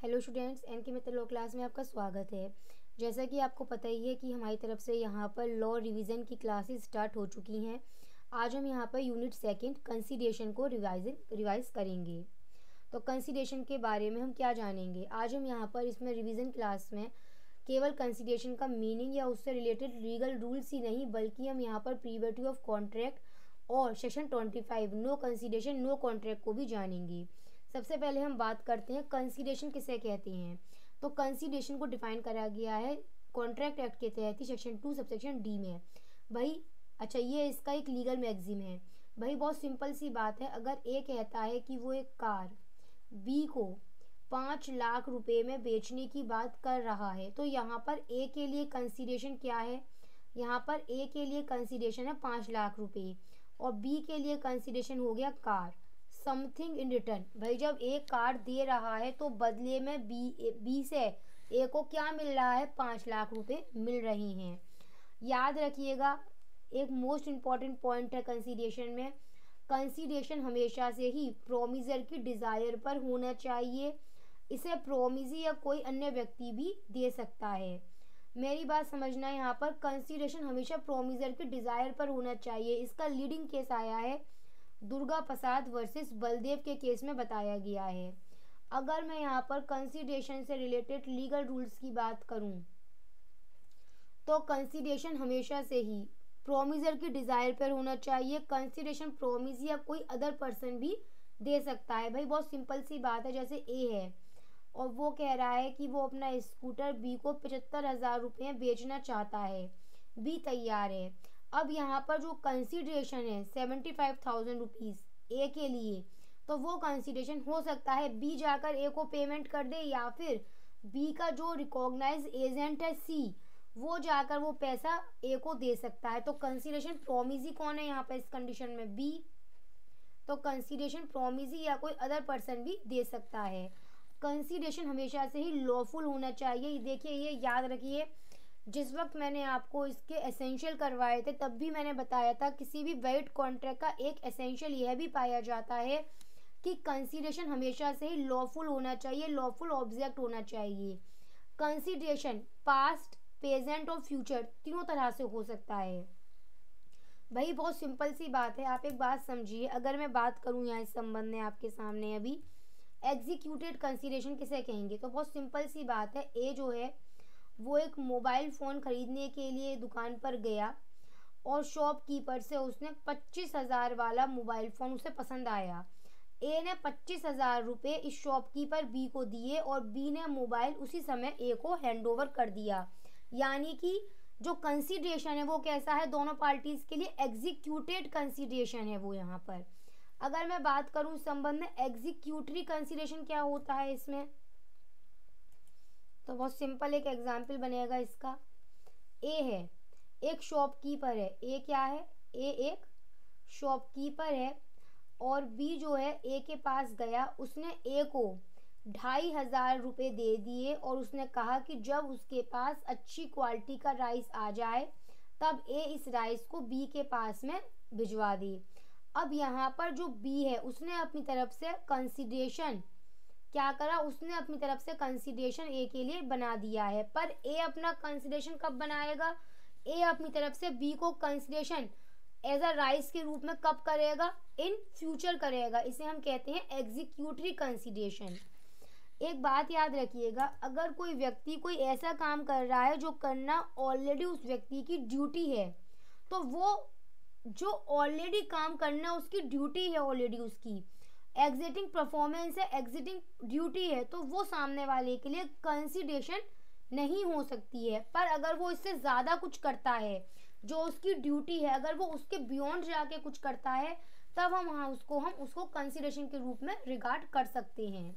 Hello students, N की मित्र law class में आपका स्वागत है। जैसा कि आपको पता ही है कि हमारी तरफ से यहाँ पर लॉ रिवीजन की क्लासेस स्टार्ट हो चुकी हैं। आज हम यहाँ पर यूनिट सेकंड कंसीडरेशन को रिवाइज करेंगे। तो कंसीडरेशन के बारे में हम क्या जानेंगे आज हम यहाँ पर इसमें रिवीजन क्लास में केवल कंसीडरेशन का मीनिंग या उससे रिलेटेड लीगल रूल्स ही नहीं, बल्कि हम यहाँ पर प्रीवेटिव ऑफ कॉन्ट्रैक्ट और section 25 no consideration no contract को भी जानेंगे। सबसे पहले हम बात करते हैं कंसीडरेशन किसे कहते हैं। तो कंसीडरेशन को डिफाइन करा गया है कॉन्ट्रैक्ट एक्ट के तहत ही सेक्शन 2 सबसेक्शन डी में। भाई अच्छा, ये इसका एक लीगल मैगजीम है। भाई बहुत सिंपल सी बात है, अगर ए कहता है कि वो एक कार बी को 5 लाख रुपए में बेचने की बात कर रहा है, तो यहाँ पर ए के लिए कंसीडरेशन क्या है? यहाँ पर ए के लिए कंसीडरेशन है 5 लाख रुपए और बी के लिए कंसीडरेशन हो गया कार, समथिंग इन रिटर्न। भाई जब ए कार दे रहा है तो बदले में बी से ए को क्या मिल रहा है? 5 लाख रुपए मिल रही हैं। याद रखिएगा, एक मोस्ट इम्पॉर्टेंट पॉइंट है कंसीडरेशन में, कंसीडरेशन हमेशा से ही प्रोमिजर की डिजायर पर होना चाहिए। इसे प्रोमिजी या कोई अन्य व्यक्ति भी दे सकता है। मेरी बात समझना, यहाँ पर कंसीडरेशन हमेशा प्रोमिजर की डिजायर पर होना चाहिए। इसका लीडिंग केस आया है दुर्गा प्रसाद वर्सेस बलदेव के केस में बताया गया है। अगर मैं यहाँ पर कंसीडरेशन से रिलेटेड लीगल रूल्स की बात करूं तो कंसीडरेशन हमेशा से ही प्रोमिजर की डिजायर पर होना चाहिए। कंसीडरेशन प्रोमिस या कोई अदर पर्सन भी दे सकता है। भाई बहुत सिंपल सी बात है, जैसे ए है और वो कह रहा है कि वो अपना स्कूटर बी को 75,000 रुपये बेचना चाहता है, बी तैयार है। अब यहाँ पर जो कंसीडरेशन है 75,000 रुपीज़ ए के लिए, तो वो कंसीडरेशन हो सकता है बी जाकर ए को पेमेंट कर दे, या फिर बी का जो रिकॉग्नाइज एजेंट है सी, वो जाकर वो पैसा ए को दे सकता है। तो कंसीडरेशन प्रोमिजी कौन है यहाँ पर इस कंडीशन में? बी। तो कंसीडरेशन प्रोमिजी या कोई अदर पर्सन भी दे सकता है। कंसीडरेशन हमेशा से ही लॉफुल होना चाहिए। देखिए, ये याद रखिए, जिस वक्त मैंने आपको इसके एसेंशियल करवाए थे तब भी मैंने बताया था किसी भी वैलिड कॉन्ट्रैक्ट का एक एसेंशियल यह भी पाया जाता है कि कंसीडरेशन हमेशा से ही लॉफुल होना चाहिए, लॉफुल ऑब्जेक्ट होना चाहिए। कंसीडरेशन पास्ट, प्रेजेंट और फ्यूचर तीनों तरह से हो सकता है। भाई बहुत सिंपल सी बात है, आप एक बात समझिए। अगर मैं बात करूं यहाँ इस संबंध में आपके सामने अभी एग्जीक्यूटेड कंसीडरेशन किसे कहेंगे, तो बहुत सिंपल सी बात है। ए जो है वो एक मोबाइल फ़ोन खरीदने के लिए दुकान पर गया और शॉपकीपर से उसने 25,000 वाला मोबाइल फ़ोन उसे पसंद आया। ए ने 25,000 रुपये इस शॉपकीपर बी को दिए और बी ने मोबाइल उसी समय ए को हैंडओवर कर दिया। यानी कि जो कंसीडरेशन है वो कैसा है? दोनों पार्टीज के लिए एग्जीक्यूटेड कंसीडरेशन है वो यहाँ पर। अगर मैं बात करूं संबंध में एग्जीक्यूटरी कंसीडरेशन क्या होता है इसमें, तो बहुत सिंपल एक एग्जाम्पल बनेगा इसका। ए है, एक शॉपकीपर है। ए क्या है? ए एक शॉपकीपर है और बी जो है ए के पास गया, उसने ए को 2,500 रुपये दे दिए और उसने कहा कि जब उसके पास अच्छी क्वालिटी का राइस आ जाए तब ए इस राइस को बी के पास में भिजवा दे। अब यहाँ पर जो बी है उसने अपनी तरफ से कंसीडरेशन क्या करा? उसने अपनी तरफ से कंसीडरेशन ए के लिए बना दिया है, पर ए अपना कंसीडरेशन कब बनाएगा? ए अपनी तरफ से बी को कंसीडरेशन एज अ राइस के रूप में कब करेगा? इन फ्यूचर करेगा। इसे हम कहते हैं एग्जीक्यूटरी कंसीडरेशन। एक बात याद रखिएगा, अगर कोई व्यक्ति कोई ऐसा काम कर रहा है जो करना ऑलरेडी उस व्यक्ति की ड्यूटी है, तो वो जो ऑलरेडी काम करना उसकी ड्यूटी है, ऑलरेडी उसकी एग्जिटिंग परफॉर्मेंस है, एग्जिटिंग ड्यूटी है, तो वो सामने वाले के लिए कंसीडरेशन नहीं हो सकती है। पर अगर वो इससे ज़्यादा कुछ करता है जो उसकी ड्यूटी है, अगर वो उसके बियॉन्ड जाके कुछ करता है, तब हम उसको कंसीडरेशन के रूप में रिगार्ड कर सकते हैं।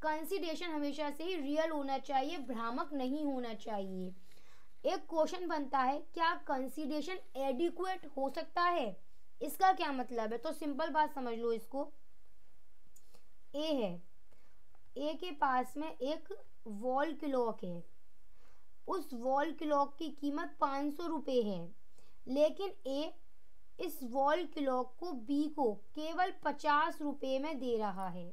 कंसीडरेशन हमेशा से ही रियल होना चाहिए, भ्रामक नहीं होना चाहिए। एक क्वेश्चन बनता है, क्या कंसीडरेशन एडिक्वेट हो सकता है? इसका क्या मतलब है? तो सिंपल बात समझ लो इसको। ए है, ए के पास में एक वॉल क्लॉक है, उस वॉल क्लॉक की कीमत 500 रुपये है, लेकिन ए इस वॉल क्लॉक को बी को केवल 50 रुपये में दे रहा है।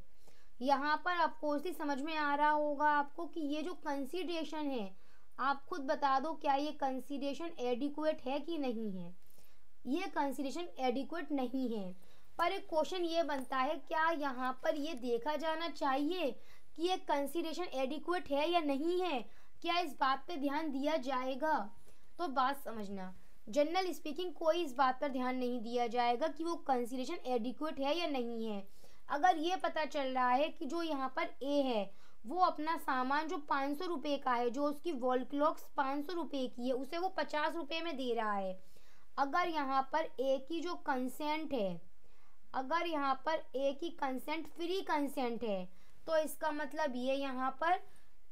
यहाँ पर ऑफकोर्सली समझ में आ रहा होगा आपको कि ये जो कंसीडरेशन है, आप खुद बता दो क्या ये कंसीडरेशन एडिक्वेट है कि नहीं है। ये कंसीडरेशन एडिक्वेट नहीं है, पर एक क्वेश्चन ये बनता है क्या यहाँ पर ये देखा जाना चाहिए कि ये कंसीडरेशन एडिक्वेट है या नहीं है, क्या इस बात पे ध्यान दिया जाएगा। तो बात समझना, जनरल स्पीकिंग कोई इस बात पर ध्यान नहीं दिया जाएगा कि वो कंसीडरेशन एडिक्वेट है या नहीं है। अगर ये पता चल रहा है कि जो यहाँ पर ए है वो अपना सामान जो 500 रुपये का है, जो उसकी वॉल क्लॉक्स 500 रुपये की है, उसे वो 50 रुपये में दे रहा है। अगर यहाँ पर ए की जो कंसेंट है, अगर यहाँ पर ए की कंसेंट फ्री कंसेंट है, तो इसका मतलब ये यहाँ पर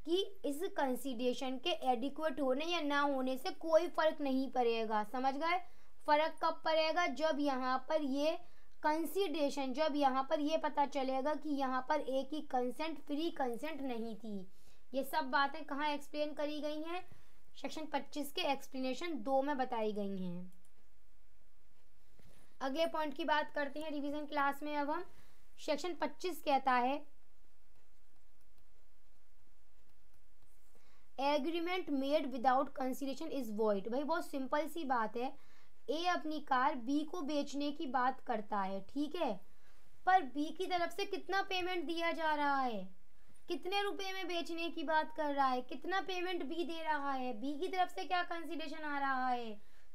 कि इस कंसीडरेशन के एडिक्वेट होने या ना होने से कोई फर्क नहीं पड़ेगा। समझ गए? फर्क कब पड़ेगा? जब यहाँ पर ये कंसीडरेशन, जब यहाँ पर ये पता चलेगा कि यहाँ पर ए की कंसेंट फ्री कंसेंट नहीं थी। ये सब बातें कहाँ एक्सप्लेन करी गई हैं? सेक्शन 25 के एक्सप्लेनेशन 2 में बताई गई हैं। अगले पॉइंट की बात करते हैं रिवीजन क्लास में। अब हम सेक्शन 25 कहता है agreement made without consideration is void. भाई बहुत सिंपल सी बात है, ए अपनी कार बी को बेचने की बात करता है, ठीक है, पर बी की तरफ से कितना पेमेंट दिया जा रहा है, कितने रुपए में बेचने की बात कर रहा है, कितना पेमेंट बी दे रहा है, बी की तरफ से क्या कंसीडरेशन आ रहा है,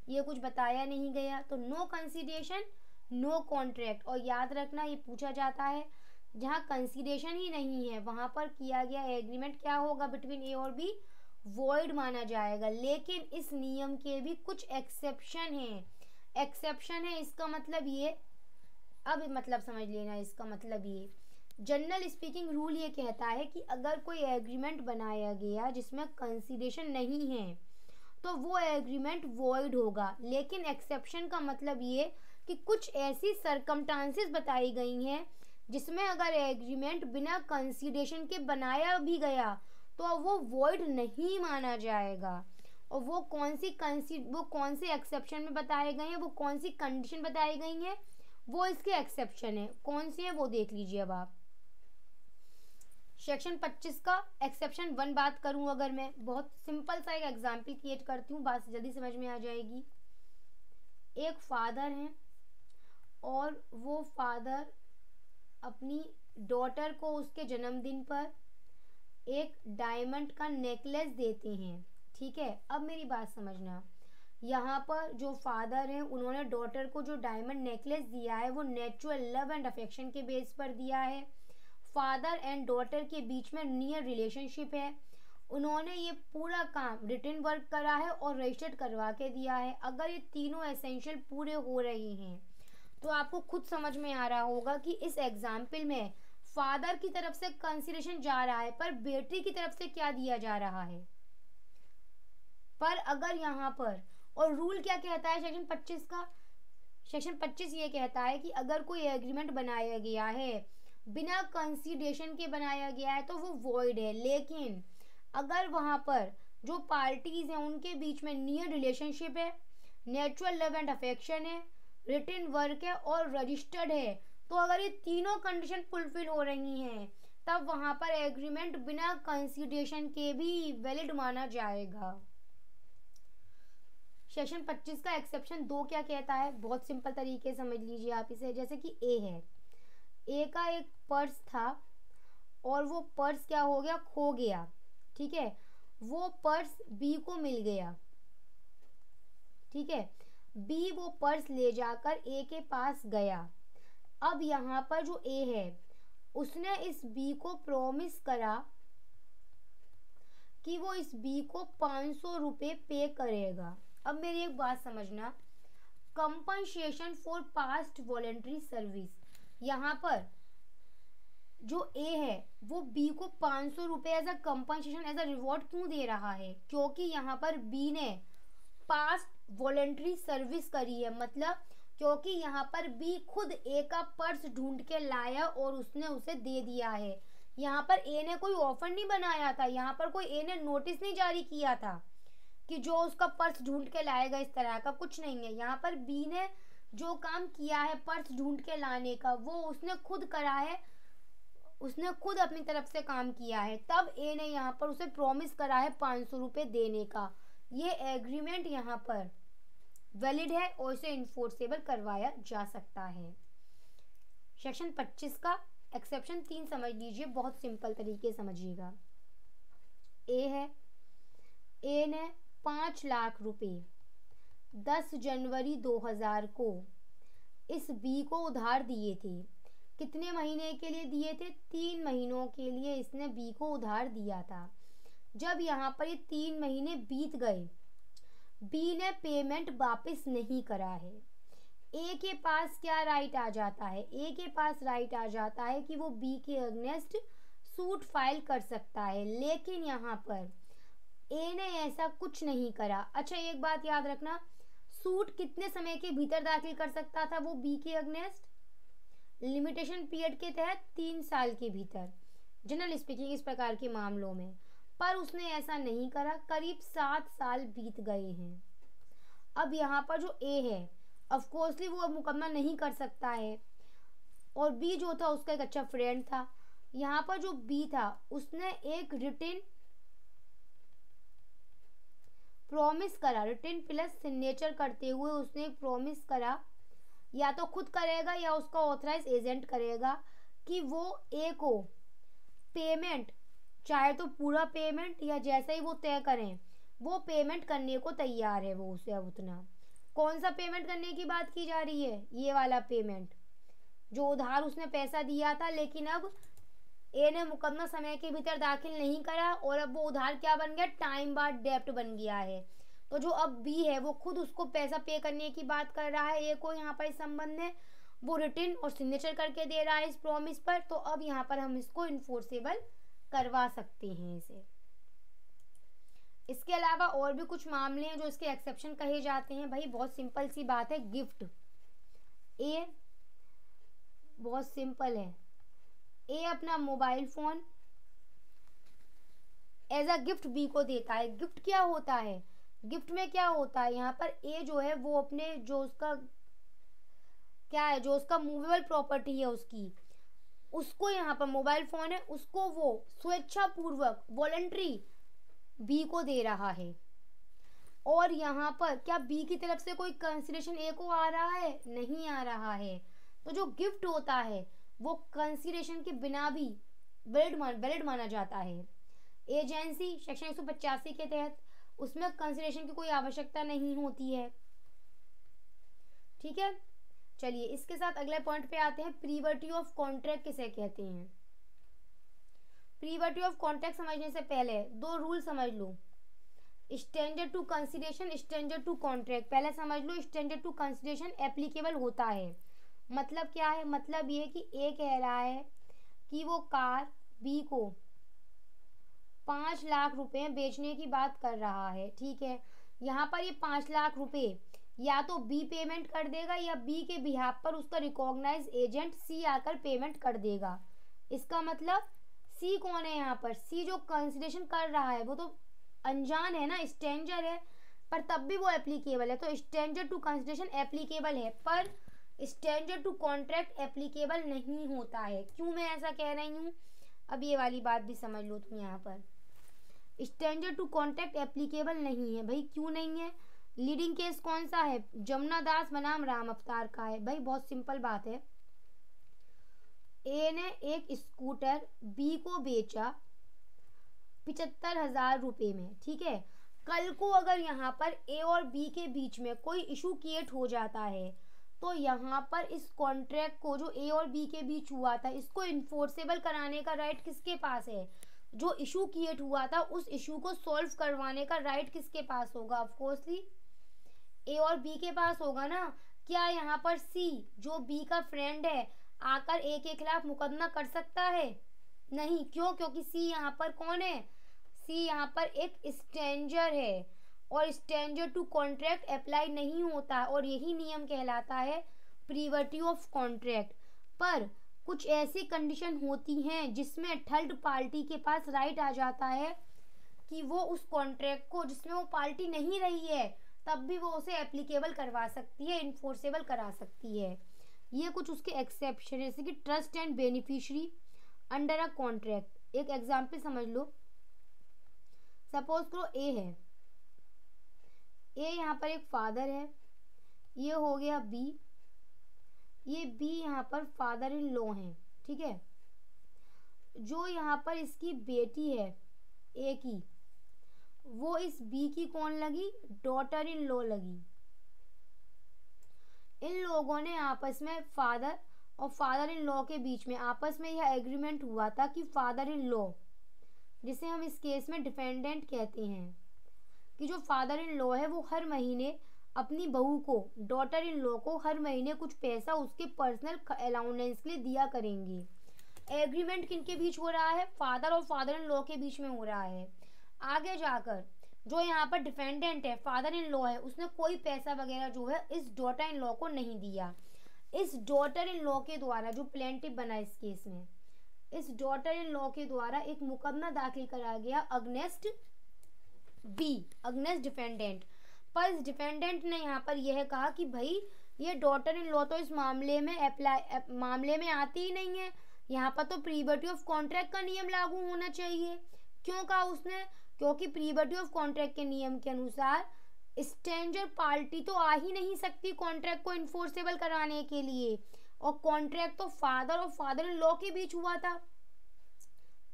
ये कुछ बताया नहीं गया। तो नो कंसीडरेशन नो कॉन्ट्रैक्ट। और याद रखना ये पूछा जाता है जहाँ कंसीडरेशन ही नहीं है वहां पर किया गया एग्रीमेंट क्या होगा बिटवीन ए और बी, वॉइड माना जाएगा। लेकिन इस नियम के भी कुछ एक्सेप्शन हैं। एक्सेप्शन है इसका मतलब ये, अब मतलब समझ लेना, इसका मतलब ये जनरल स्पीकिंग रूल ये कहता है कि अगर कोई एग्रीमेंट बनाया गया जिसमें कंसीडरेशन नहीं है तो वो एग्रीमेंट वॉइड होगा। लेकिन एक्सेप्शन का मतलब ये कि कुछ ऐसी सर्कमस्टांसेस बताई गई हैं जिसमें अगर एग्रीमेंट बिना कंसीडरेशन के बनाया भी गया तो वो वॉइड नहीं माना जाएगा। और वो कौन से एक्सेप्शन में बताए गए हैं, वो कौन सी कंडीशन बताई गई हैं, वो इसके एक्सेप्शन है। कौन सी है वो देख लीजिए। अब आप सेक्शन 25 का एक्सेप्शन 1 बात करूं, अगर मैं बहुत सिंपल सा एक एग्जाम्पल क्रिएट करती हूँ, बात जल्दी समझ में आ जाएगी। एक फादर हैं और वो फादर अपनी डॉटर को उसके जन्मदिन पर एक डायमंड का नेकलेस देते हैं, ठीक है। अब मेरी बात समझना, यहाँ पर जो फादर हैं उन्होंने डॉटर को जो डायमंड नेकलेस दिया है वो नेचुरल लव एंड अफेक्शन के बेस पर दिया है। फादर एंड डॉटर के बीच में नियर रिलेशनशिप है। उन्होंने ये पूरा काम रिटन वर्क करा है और रजिस्टर्ड करवा के दिया है। अगर ये तीनों एसेंशियल पूरे हो रहे हैं तो आपको खुद समझ में आ रहा होगा कि इस एग्जाम्पल में फादर की तरफ से कंसीडरेशन जा रहा है पर बेटी की तरफ से क्या दिया जा रहा है। पर अगर यहाँ पर, और रूल क्या कहता है सेक्शन 25 का, सेक्शन 25 ये कहता है कि अगर कोई एग्रीमेंट बनाया गया है बिना कंसीडरेशन के बनाया गया है तो वो वॉइड है। लेकिन अगर वहाँ पर जो पार्टीज हैं उनके बीच में नियर रिलेशनशिप है, नेचुरल लव एंड अफेक्शन है, रिटन वर्क है और रजिस्टर्ड है, तो अगर ये तीनों कंडीशन फुलफिल हो रही हैं तब वहाँ पर एग्रीमेंट बिना कंसीडरेशन के भी वैलिड माना जाएगा। सेक्शन 25 का एक्सेप्शन 2 क्या कहता है, बहुत सिंपल तरीके समझ लीजिए आप इसे। जैसे कि ए है, ए का एक पर्स था और वो पर्स क्या हो गया, खो गया, ठीक है। वो पर्स बी को मिल गया, ठीक है। बी वो पर्स ले जाकर ए के पास गया। अब यहाँ पर जो ए है उसने इस बी को प्रॉमिस करा कि वो इस बी को 500 रुपये पे करेगा। अब मेरी एक बात समझना, compensation for past voluntary service, यहाँ पर जो ए है वो बी को 500 रुपये as a compensation, as a reward क्यों दे रहा है, क्योंकि यहाँ पर बी ने पास्ट वॉलेंट्री सर्विस करी है। मतलब क्योंकि यहाँ पर बी खुद ए का पर्स ढूंढ के लाया और उसने उसे दे दिया है। यहाँ पर ए ने कोई ऑफर नहीं बनाया था, यहाँ पर कोई ए ने नोटिस नहीं जारी किया था कि जो उसका पर्स ढूंढ के लाएगा, इस तरह का कुछ नहीं है। यहाँ पर बी ने जो काम किया है पर्स ढूंढ के लाने का वो उसने खुद करा है, उसने खुद अपनी तरफ से काम किया है, तब ए ने यहाँ पर उसे प्रॉमिस करा है 500 रुपये देने का। ये एग्रीमेंट यहाँ पर वैलिड है और इसे इन्फोर्सेबल करवाया जा सकता है। सेक्शन 25 का एक्सेप्शन 3 समझ लीजिए, बहुत सिंपल तरीके समझिएगा। ए है, ए ने 5 लाख रुपए 10 जनवरी 2000 को इस बी को उधार दिए थे। कितने महीने के लिए दिए थे? 3 महीनों के लिए इसने बी को उधार दिया था। जब यहाँ पर ये 3 महीने बीत गए, बी ने पेमेंट वापस नहीं करा है, ए के पास क्या राइट आ जाता है? ए के पास राइट आ जाता है कि वो बी के अगेंस्ट सूट फाइल कर सकता है। लेकिन यहाँ पर ए ने ऐसा कुछ नहीं करा। अच्छा, एक बात याद रखना, सूट कितने समय के भीतर दाखिल कर सकता था वो बी के अगेंस्ट? लिमिटेशन पीरियड के तहत 3 साल के भीतर, जनरल स्पीकिंग इस प्रकार के मामलों में। पर उसने ऐसा नहीं करा, करीब 7 साल बीत गए हैं। अब यहाँ पर जो ए है, ऑफ कोर्सली वो अब मुकदमा नहीं कर सकता है, और बी जो था उसका एक अच्छा फ्रेंड था। यहाँ पर जो बी था उसने एक रिटन प्रॉमिस करा, रिटन प्लस सिग्नेचर करते हुए उसने एक प्रॉमिस करा, या तो खुद करेगा या उसका ऑथराइज एजेंट करेगा, कि वो ए को पेमेंट, चाहे तो पूरा पेमेंट या जैसे ही वो तय करें, वो पेमेंट करने को तैयार है। वो उसे अब उतना, कौन सा पेमेंट करने की बात की जा रही है? ये वाला पेमेंट, जो उधार उसने पैसा दिया था, लेकिन अब ए ने मुकदमा समय के भीतर दाखिल नहीं करा और अब वो उधार क्या बन गया? टाइम बार्ड डेब्ट बन गया है। तो जो अब बी है वो खुद उसको पैसा पे करने की बात कर रहा है ए को, यहाँ पर इस संबंध में वो रिटन और सिग्नेचर करके दे रहा है इस प्रॉमिस पर। तो अब यहाँ पर हम इसको इन्फोर्सेबल करवा सकते हैं इसे। इसके अलावा और भी कुछ मामले हैं जो इसके एक्सेप्शन कहे जाते हैं। भाई बहुत सिंपल सी बात है, गिफ्ट। ए बहुत सिंपल है, ए अपना mobile phone as a gift B को देता है। गिफ्ट क्या होता है? गिफ्ट में क्या होता है? यहाँ पर ए जो है वो अपने, जो उसका क्या है, जो उसका मूवेबल प्रॉपर्टी है उसको यहाँ पर मोबाइल फोन है, उसको वो स्वेच्छा पूर्वक वॉलंटरी बी को दे रहा है। और यहाँ पर क्या बी की तरफ से कोई कंसिडरेशन ए को आ रहा है? नहीं आ रहा है। तो जो गिफ्ट होता है वो कंसिडरेशन के बिना भी वैलिड माना जाता है। एजेंसी सेक्शन 185 के तहत उसमें कंसिडरेशन की कोई आवश्यकता नहीं होती है। ठीक है, चलिए इसके साथ अगले पॉइंट पे आते हैं। प्रीवर्टी ऑफ कॉन्ट्रैक्ट किसे कहते हैं? प्रीवर्टी ऑफ कॉन्ट्रैक्ट समझने से पहले 2 रूल समझ लो। Stranger to consideration, stranger to contract. पहले समझ लो, स्ट्रेंजर टू कंसिडरेशन एप्लीकेबल होता है। मतलब क्या है? मतलब ये कि ए कह रहा है कि वो कार बी को 5 लाख रुपए बेचने की बात कर रहा है। ठीक है, यहाँ पर ये 5 लाख रुपए या तो बी पेमेंट कर देगा या बी के बिहाफ पर उसका रिकॉग्नाइज एजेंट सी आकर पेमेंट कर देगा। इसका मतलब सी कौन है यहाँ पर? सी जो कंसिडरेशन कर रहा है वो तो अनजान है ना, स्ट्रेंजर है, पर तब भी वो एप्लीकेबल है। तो स्ट्रेंजर टू कंसिडरेशन एप्लीकेबल है, पर स्ट्रेंजर टू कॉन्ट्रैक्ट एप्लीकेबल नहीं होता है। क्यों मैं ऐसा कह रही हूँ, अब ये वाली बात भी समझ लो तुम। यहाँ पर स्ट्रेंजर टू कॉन्ट्रैक्ट एप्लीकेबल नहीं है। भाई क्यों नहीं है? लीडिंग केस कौन सा है? जमुना दास बनाम राम अवतार का है। भाई बहुत सिंपल बात है, ए ने एक स्कूटर बी को बेचा 75,000 रुपए में। ठीक है, कल को अगर यहाँ पर ए और बी के बीच में कोई इशू क्रिएट हो जाता है तो यहाँ पर इस कॉन्ट्रैक्ट को, जो ए और बी के बीच हुआ था, इसको इन्फोर्सेबल कराने का राइट किसके पास है? जो इशू क्रिएट हुआ था उस इशू को सॉल्व करवाने का राइट किसके पास होगा? ऑफ कोर्सली ए और बी के पास होगा ना। क्या यहाँ पर सी जो बी का फ्रेंड है आकर ए के खिलाफ मुकदमा कर सकता है? नहीं। क्यों? क्योंकि सी यहाँ पर कौन है? सी यहाँ पर एक स्ट्रेंजर है और स्ट्रेंजर टू कॉन्ट्रैक्ट अप्लाई नहीं होता, और यही नियम कहलाता है प्रीवर्टी ऑफ कॉन्ट्रैक्ट। पर कुछ ऐसी कंडीशन होती हैं जिसमें थर्ड पार्टी के पास राइट आ जाता है कि वो उस कॉन्ट्रैक्ट को, जिसमें वो पार्टी नहीं रही है, तब भी वो उसे एप्लीकेबल करवा सकती है, इन्फोर्सेबल करा सकती है। ये कुछ उसके एक्सेप्शन है, जैसे कि trust and beneficiary, under a contract. एक एग्जाम्पल समझ लो, सपोज करो ए है, ए यहाँ पर एक फादर है, ये हो गया बी, ये बी यहाँ पर फादर इन लॉ है, ठीक है। जो यहाँ पर इसकी बेटी है ए की, वो इस बी की कौन लगी, डॉटर इन लॉ लगी। इन लोगों ने आपस में, फादर और फादर इन लॉ के बीच में आपस में यह एग्रीमेंट हुआ था कि फादर इन लॉ, जिसे हम इस केस में डिफेंडेंट कहते हैं, कि जो फादर इन लॉ है वो हर महीने अपनी बहू को, डॉटर इन लॉ को हर महीने कुछ पैसा उसके पर्सनल अलाउंस के लिए दिया करेंगे। एग्रीमेंट किनके बीच हो रहा है, फादर और फादर इन लॉ के बीच में हो रहा है। आगे जाकर जो यहाँ पर डिफेंडेंट है, फादर इन लॉ है, उसने कोई पैसा वगैरह जो है इस डॉटर इन लॉ को नहीं दिया। इस डॉटर इन लॉ के द्वारा, जो प्लेंटिफ बना इस केस में, इस डॉटर इन लॉ के द्वारा एक मुकदमा दाखिल करा गया अगेंस्ट बी, अगेंस्ट डिफेंडेंट। पर इस डिफेंडेंट ने यहाँ पर यह कहा कि भाई ये डॉटर इन लॉ तो इस मामले में आती ही नहीं है, यहाँ पर तो प्रीविटी ऑफ कॉन्ट्रैक्ट का नियम लागू होना चाहिए। क्यों कहा उसने, क्योंकि प्रीविटी ऑफ कॉन्ट्रैक्ट के नियम के अनुसार स्ट्रेंजर पार्टी तो आ ही नहीं सकती कॉन्ट्रैक्ट को इन्फोर्सेबल कराने के लिए, और कॉन्ट्रैक्ट तो फादर और फादर इन लॉ के बीच हुआ था।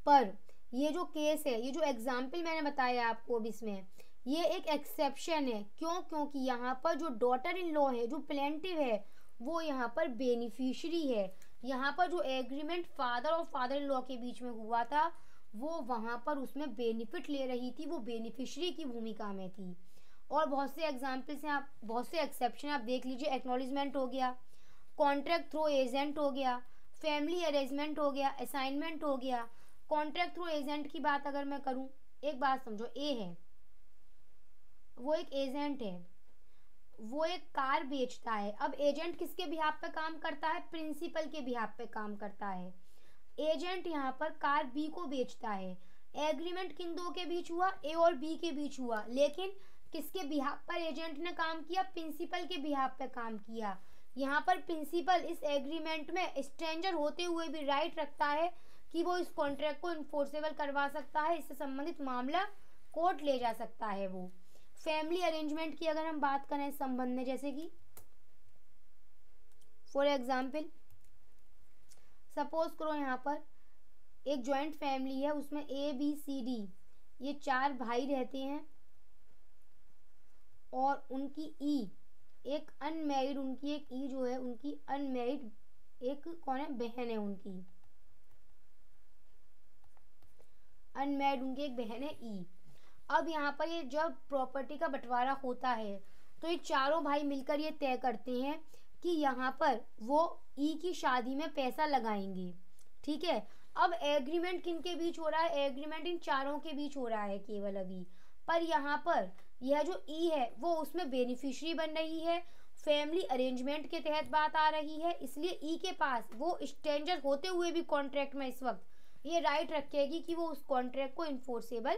पर ये जो केस है, ये जो एग्जाम्पल मैंने बताया आपको अब, इसमें ये एक एक्सेप्शन है। क्यों, क्योंकि यहाँ पर जो डॉटर इन लॉ है, जो प्लेंटिव है, वो यहाँ पर बेनिफिशियरी है। यहाँ पर जो एग्रीमेंट फादर और फादर इन लॉ के बीच में हुआ था, वो वहाँ पर उसमें बेनिफिट ले रही थी, वो बेनिफिशियरी की भूमिका में थी। और बहुत से एग्जाम्पल्स हैं, आप बहुत से एक्सेप्शन आप देख लीजिए। एक्नॉलेजमेंट हो गया, कॉन्ट्रैक्ट थ्रू एजेंट हो गया, फैमिली अरेंजमेंट हो गया, असाइनमेंट हो गया। कॉन्ट्रैक्ट थ्रू एजेंट की बात अगर मैं करूं, एक बात समझो, ए है, वो एक एजेंट है, वो एक कार बेचता है। अब एजेंट किसके बिहाफ पे काम करता है, प्रिंसिपल के बिहाफ पे काम करता है। एजेंट यहाँ पर कार बी को बेचता है। एग्रीमेंट किन दो के बीच हुआ, ए और बी के बीच हुआ, लेकिन किसके बिहाफ पर एजेंट ने काम किया, प्रिंसिपल के बिहाफ पे काम किया। यहाँ पर प्रिंसिपल इस एग्रीमेंट में स्ट्रेंजर होते हुए भी राइट रखता है कि वो इस कॉन्ट्रैक्ट को इन्फोर्सेबल करवा सकता है, इससे संबंधित मामला कोर्ट ले जा सकता है वो। फैमिली अरेंजमेंट की अगर हम बात करें इस संबंध में, जैसे कि फॉर एग्जाम्पल सपोज करो यहाँ पर एक जॉइंट फैमिली है, उसमें ए बी सी डी ये 4 भाई रहते हैं, और उनकी ई एक अनमैरिड, उनकी एक ई जो है उनकी अनमैरिड एक कौन है, बहन है, उनकी अनमैरिड उनकी एक बहन है ई। अब यहाँ पर ये जब प्रॉपर्टी का बंटवारा होता है तो ये चारों भाई मिलकर ये तय करते हैं कि यहाँ पर वो ई की शादी में पैसा लगाएंगे, ठीक है। अब एग्रीमेंट किन के बीच हो रहा है, एग्रीमेंट इन चारों के बीच हो रहा है केवल अभी। पर यहाँ पर यह जो ई है वो उसमें बेनिफिशियरी बन रही है, फैमिली अरेंजमेंट के तहत बात आ रही है, इसलिए ई के पास वो स्ट्रेंजर होते हुए भी कॉन्ट्रैक्ट में इस वक्त ये राइट रखेगी कि वो उस कॉन्ट्रैक्ट को इन्फोर्सेबल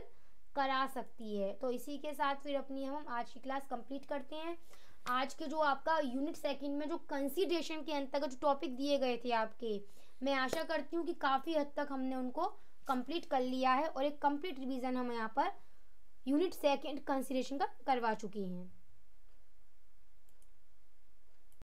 करा सकती है। तो इसी के साथ फिर अपनी हम आज की क्लास कंप्लीट करते हैं। आज के जो आपका यूनिट सेकंड में जो कंसीडरेशन के अंतर्गत जो टॉपिक दिए गए थे आपके, मैं आशा करती हूँ कि काफ़ी हद तक हमने उनको कंप्लीट कर लिया है और एक कंप्लीट रिवीजन हम यहाँ पर यूनिट सेकंड कंसीडरेशन का करवा चुकी हैं।